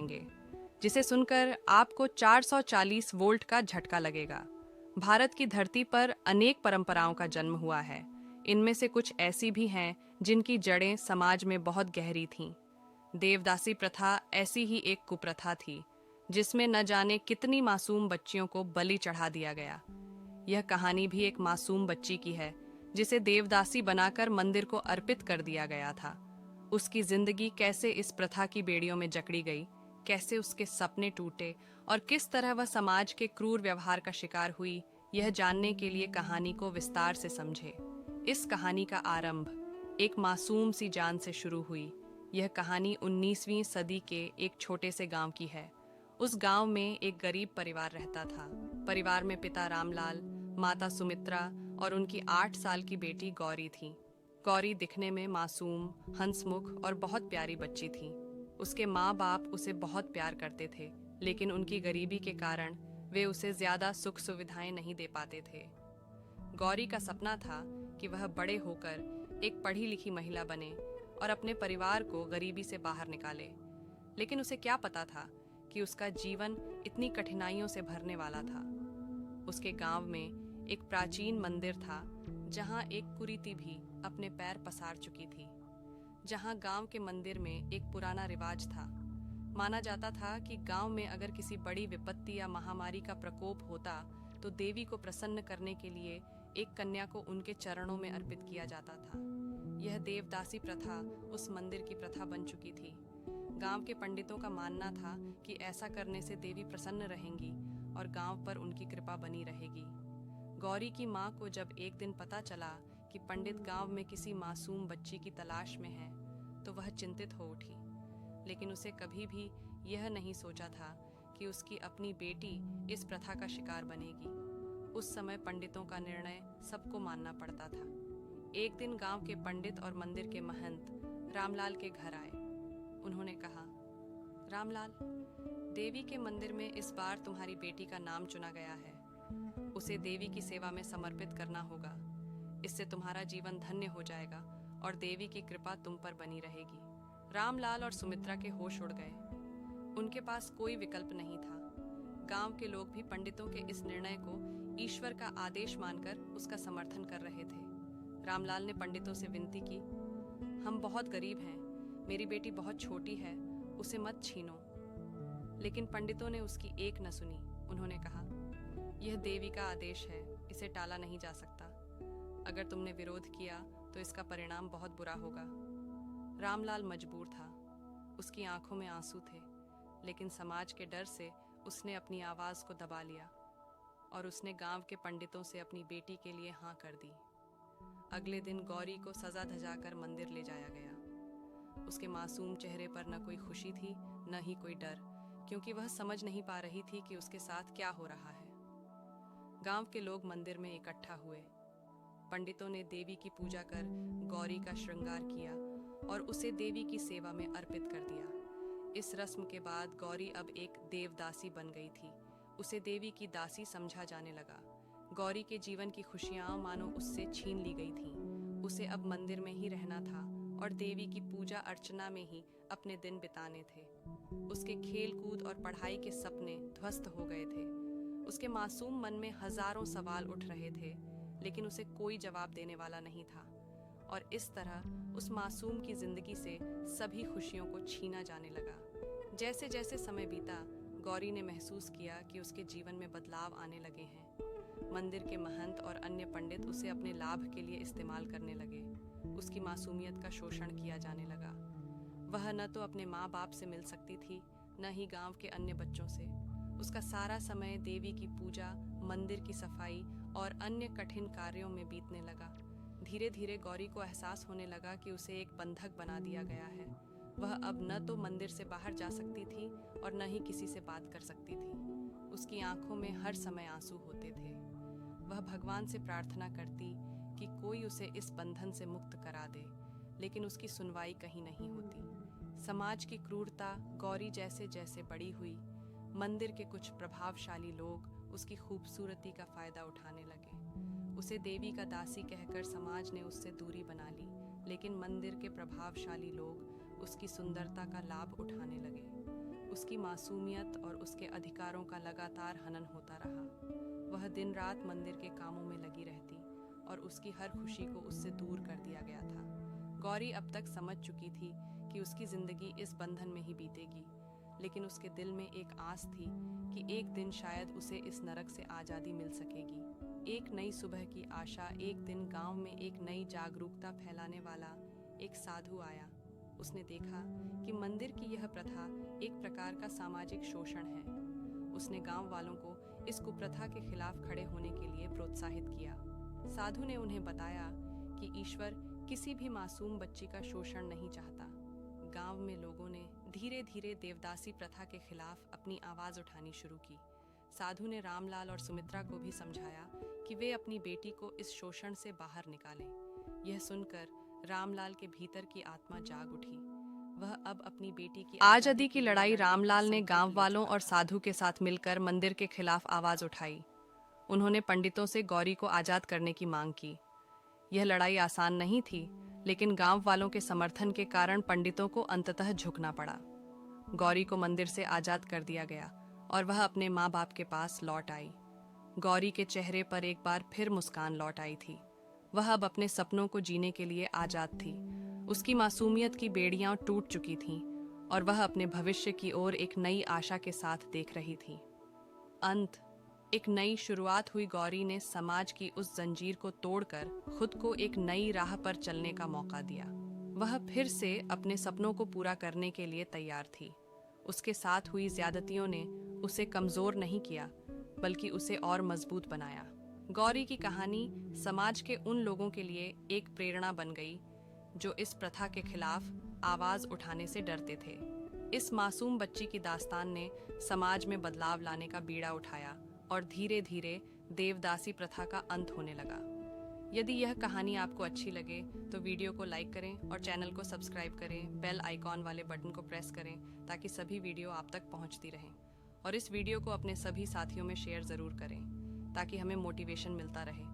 सुनाएंगे, जिसे सुनकर आपको 440 वोल्ट का झटका लगेगा। भारत की धरती पर अनेक परंपराओं का जन्म हुआ है। इनमें से कुछ ऐसी भी हैं जिनकी जड़ें समाज में बहुत गहरी थीं। देवदासी प्रथा ऐसी ही एक कुप्रथा थी, जिसमें न जाने कितनी मासूम बच्चियों को बलि चढ़ा दिया गया। यह कहानी भी एक मासूम बच्ची की है, जिसे देवदासी बनाकर मंदिर को अर्पित कर दिया गया था। उसकी जिंदगी कैसे इस प्रथा की बेड़ियों में जकड़ी गई, कैसे उसके सपने टूटे और किस तरह वह समाज के क्रूर व्यवहार का शिकार हुई, यह जानने के लिए कहानी को विस्तार से समझे। इस कहानी का आरंभ एक मासूम सी जान से शुरू हुई। यह कहानी 19वीं सदी के एक छोटे से गांव की है। उस गांव में एक गरीब परिवार रहता था। परिवार में पिता रामलाल, माता सुमित्रा और उनकी 8 साल की बेटी गौरी थी। गौरी दिखने में मासूम, हंसमुख और बहुत प्यारी बच्ची थी। उसके माँ बाप उसे बहुत प्यार करते थे, लेकिन उनकी गरीबी के कारण वे उसे ज्यादा सुख सुविधाएं नहीं दे पाते थे। गौरी का सपना था कि वह बड़े होकर एक पढ़ी लिखी महिला बने और अपने परिवार को गरीबी से बाहर निकाले। लेकिन उसे क्या पता था कि उसका जीवन इतनी कठिनाइयों से भरने वाला था। उसके गांव में एक प्राचीन मंदिर था, जहां एक कुरीति भी अपने पैर पसार चुकी थी। जहां गांव के मंदिर में एक पुराना रिवाज था। माना जाता था कि गांव में अगर किसी बड़ी विपत्ति या महामारी का प्रकोप होता तो देवी को प्रसन्न करने के लिए एक कन्या को उनके चरणों में अर्पित किया जाता था। यह देवदासी प्रथा उस मंदिर की प्रथा बन चुकी थी। गांव के पंडितों का मानना था कि ऐसा करने से देवी प्रसन्न रहेंगी और गांव पर उनकी कृपा बनी रहेगी। गौरी की माँ को जब एक दिन पता चला कि पंडित गांव में किसी मासूम बच्ची की तलाश में है, तो वह चिंतित हो उठी। लेकिन उसे कभी भी यह नहीं सोचा था कि उसकी अपनी बेटी इस प्रथा का शिकार बनेगी। उस समय पंडितों का निर्णय सबको मानना पड़ता था। एक दिन गांव के पंडित और मंदिर के महंत रामलाल के घर आए। उन्होंने कहा, रामलाल, देवी के मंदिर में इस बार तुम्हारी बेटी का नाम चुना गया है। उसे देवी की सेवा में समर्पित करना होगा। इससे तुम्हारा जीवन धन्य हो जाएगा और देवी की कृपा तुम पर बनी रहेगी। रामलाल और सुमित्रा के होश उड़ गए। उनके पास कोई विकल्प नहीं था। गांव के लोग भी पंडितों के इस निर्णय को ईश्वर का आदेश मानकर उसका समर्थन कर रहे थे। रामलाल ने पंडितों से विनती की, हम बहुत गरीब हैं, मेरी बेटी बहुत छोटी है, उसे मत छीनो। लेकिन पंडितों ने उसकी एक न सुनी। उन्होंने कहा, यह देवी का आदेश है, इसे टाला नहीं जा सकता। अगर तुमने विरोध किया तो इसका परिणाम बहुत बुरा होगा। रामलाल मजबूर था। उसकी आंखों में आंसू थे, लेकिन समाज के डर से उसने अपनी आवाज को दबा लिया और उसने गांव के पंडितों से अपनी बेटी के लिए हाँ कर दी। अगले दिन गौरी को सजा धजाकर मंदिर ले जाया गया। उसके मासूम चेहरे पर न कोई खुशी थी, न ही कोई डर, क्योंकि वह समझ नहीं पा रही थी कि उसके साथ क्या हो रहा है। गांव के लोग मंदिर में इकट्ठा हुए। पंडितों ने देवी की पूजा कर गौरी का श्रृंगार किया और उसे देवी की सेवा में अर्पित कर दिया। इस रस्म के बाद गौरी अब एक देवदासी बन गई थी। उसे देवी की दासी समझा जाने लगा। गौरी के जीवन की खुशियां मानो उससे छीन ली गई थीं। उसे अब मंदिर में ही रहना था और देवी की पूजा अर्चना में ही अपने दिन बिताने थे। उसके खेल कूद और पढ़ाई के सपने ध्वस्त हो गए थे। उसके मासूम मन में हजारों सवाल उठ रहे थे, लेकिन उसे कोई जवाब देने वाला नहीं था। और इस तरह उस मासूम की जिंदगी से सभी खुशियों को छीना जाने लगा। जैसे जैसे समय बीता, गौरी ने महसूस किया कि उसके जीवन में बदलाव आने लगे हैं। मंदिर के महंत और अन्य पंडित उसे अपने लाभ के लिए इस्तेमाल करने लगे। उसकी मासूमियत का शोषण किया जाने लगा। वह न तो अपने माँ बाप से मिल सकती थी, न ही गांव के अन्य बच्चों से। उसका सारा समय देवी की पूजा, मंदिर की सफाई और अन्य कठिन कार्यों में बीतने लगा। धीरे धीरे गौरी को एहसास होने लगा कि उसे एक बंधक बना दिया गया है। वह अब न तो मंदिर से बाहर जा सकती थी और न ही किसी से बात कर सकती थी। उसकी आंखों में हर समय आंसू होते थे। वह भगवान से प्रार्थना करती कि कोई उसे इस बंधन से मुक्त करा दे, लेकिन उसकी सुनवाई कहीं नहीं होती। समाज की क्रूरता गौरी जैसे जैसे बड़ी हुई, मंदिर के कुछ प्रभावशाली लोग उसकी खूबसूरती का फायदा उठाने लगे। उसे देवी का दासी कहकर समाज ने उससे दूरी बना ली, लेकिन मंदिर के प्रभावशाली लोग उसकी सुंदरता का लाभ उठाने लगे। उसकी मासूमियत और उसके अधिकारों का लगातार हनन होता रहा। वह दिन रात मंदिर के कामों में लगी रहती और उसकी हर खुशी को उससे दूर कर दिया गया था। गौरी अब तक समझ चुकी थी कि उसकी जिंदगी इस बंधन में ही बीतेगी, लेकिन उसके दिल में एक आस थी कि एक दिन शायद उसे इस नरक से आज़ादी मिल सकेगी। एक नई सुबह की आशा। एक दिन गांव में एक नई जागरूकता फैलाने वाला एक साधु आया। उसने देखा कि मंदिर की यह प्रथा एक प्रकार का सामाजिक शोषण है। उसने गांव वालों को इस कुप्रथा के खिलाफ खड़े होने के लिए प्रोत्साहित किया। साधु ने उन्हें बताया कि ईश्वर किसी भी मासूम बच्ची का शोषण नहीं चाहता। गांव में लोगों ने धीरे धीरे देवदासी प्रथा के खिलाफ अपनी आवाज़ उठानी शुरू की। साधु ने रामलाल और सुमित्रा को भी समझाया कि वे अपनी बेटी को इस शोषण से बाहर निकालें। यह सुनकर रामलाल के भीतर की आत्मा जाग उठी। वह अब अपनी बेटी की आज़ादी की लड़ाई रामलाल ने गांव वालों और साधु के साथ मिलकर मंदिर के खिलाफ आवाज़ उठाई। उन्होंने पंडितों से गौरी को आज़ाद करने की मांग की। यह लड़ाई आसान नहीं थी, लेकिन गांव वालों के समर्थन के कारण पंडितों को अंततः झुकना पड़ा। गौरी को मंदिर से आज़ाद कर दिया गया और वह अपने माँ बाप के पास लौट आई। गौरी के चेहरे पर एक बार फिर मुस्कान लौट आई थी। वह अब अपने सपनों को जीने के लिए आज़ाद थी। उसकी मासूमियत की बेड़ियां टूट चुकी थीं और वह अपने भविष्य की ओर एक नई आशा के साथ देख रही थी। अंत एक नई शुरुआत हुई। गौरी ने समाज की उस जंजीर को तोड़कर खुद को एक नई राह पर चलने का मौका दिया। वह फिर से अपने सपनों को पूरा करने के लिए तैयार थी। उसके साथ हुई ज्यादतियों ने उसे कमजोर नहीं किया, बल्कि उसे और मजबूत बनाया। गौरी की कहानी समाज के उन लोगों के लिए एक प्रेरणा बन गई जो इस प्रथा के खिलाफ आवाज उठाने से डरते थे। इस मासूम बच्ची की दास्तान ने समाज में बदलाव लाने का बीड़ा उठाया और धीरे धीरे देवदासी प्रथा का अंत होने लगा। यदि यह कहानी आपको अच्छी लगे तो वीडियो को लाइक करें और चैनल को सब्सक्राइब करें। बेल आइकॉन वाले बटन को प्रेस करें ताकि सभी वीडियो आप तक पहुंचती रहें। और इस वीडियो को अपने सभी साथियों में शेयर ज़रूर करें ताकि हमें मोटिवेशन मिलता रहे।